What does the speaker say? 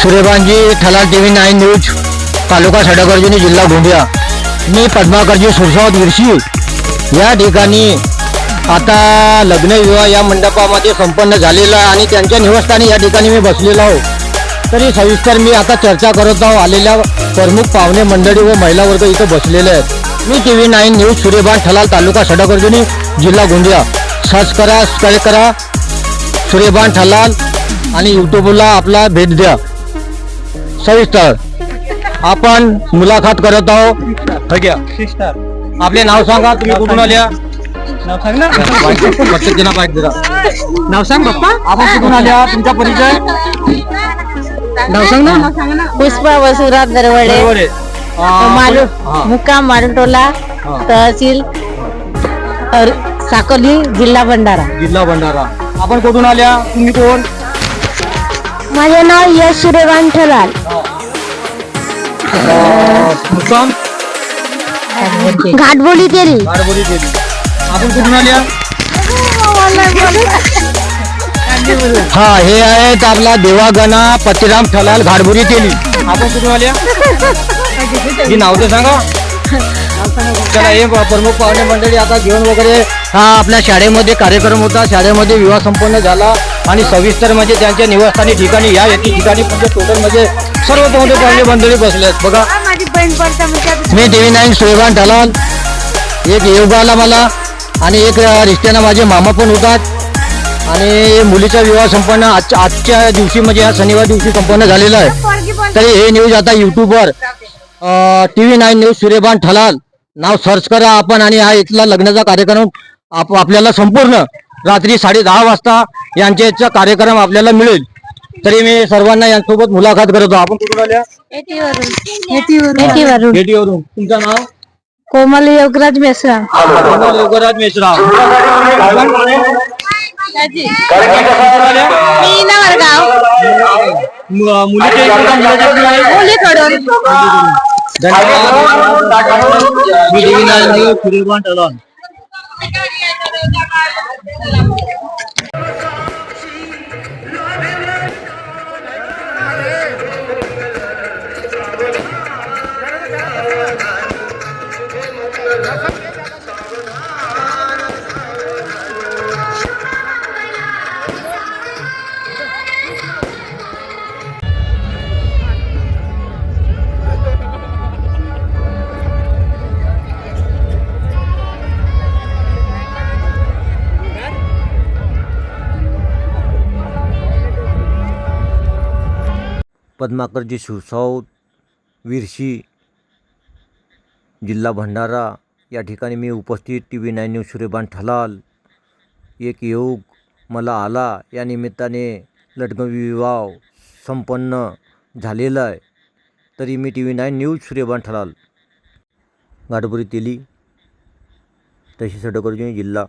सूर्यभानजी ठलाल TV 9 news तालुका सडकर्जुनी जिल्हा गोंदिया। मी पद्माकरजी सुरसावत विरशी या ठिकाणी आता लग्न विवाह या मंडपामध्ये संपन्न झालेला आहे आणि त्यांच्या निवासस्थानी या ठिकाणी मी बसलेलो आहो। तरी सविस्तर मी आता चर्चा करत आहो। आलेल्या प्रमुख पाहुणे मंडळी व महिला वर्ग इथं बसलेले आहेत। मी TV 9 न्यूज सूर्यभान ठलाल तालुका सडकर्जुनी जिल्हा गोंदिया सर्च करा, सबस्क्राइब करा सूर्यभान ठलाल आणि यूट्यूबला आपला भेट द्या। सविस्तर आपण मुलाखत करत आहोत। घ्या आपले नाव सांगा, तुम्ही कुठून आल्या? नाव सांग ना. प्रत्येक पाहिजे जरा नाव सांग बाप्पा. आपण कुठून आल्या, तुमचा परिचय नाव सांग ना. पुष्पा वसुरात दरवडे, मुक्काम मारुटोला, तहसील साकोली, जिल्हा भंडारा। आपण कुठून आल्या, तुम्ही कोण? माझे नाव यश सूर्यभान ठलाल, मुक्काम घाटबोली तेली। आपण कुठून आल्या? हा, हे आहेत आपला देवागणा पतिराम ठलाल घाटबोरी तेली। आपण कुठून आल्या? ही नाव तर सांगा. चला, हे प्रमुख पाहुणे मंडळी आता घेऊन वगैरे हा आपल्या शाळेमध्ये कार्यक्रम होता। शाळेमध्ये विवाह संपन्न झाला आणि सविस्तर म्हणजे त्यांच्या निवासस्थानी ठिकाणी या ठिकाणी म्हणजे टोटल म्हणजे सर्व पाहुणे मंडळी बसले आहेत। बघा, मी TV 9 सूर्यभान ठलाल, एक योगाला मला आणि एक रिश्त्यानं माझे मामा पण होतात आणि मुलीचा विवाह संपन्न आजच्या दिवशी म्हणजे या शनिवार दिवशी संपन्न झालेला आहे। तरी हे न्यूज आता यूट्यूबवर TV 9 न्यूज सूर्यभान ठलाल नाव सर्च करा आपण आणि हा इथला लग्नाचा कार्यक्रम आपल्याला संपूर्ण रात्री 10:30 वाजता यांचा कार्यक्रम आपल्याला मिळेल। तरी मी सर्वांना यांच्यासोबत मुलाखत करतो। आपण कुठून आल्या? पेटीवरून। तुमचं नाव? कोमल योगराज मेश्राम। योगराज मेश्राम। धन्यवाद। पद्माकरजी सुरसावत विरशी जिल्हा भंडारा या ठिकाणी मी उपस्थित TV 9 न्यूज सूर्यभान ठलाल। एक योग मला आला, या निमित्ताने लग्न विवाह संपन्न झालेला आहे। तरी मी TV 9 न्यूज सूर्यभान ठलाल घाटबोरी तेली तहसील सडकर्जुनी जिल्हा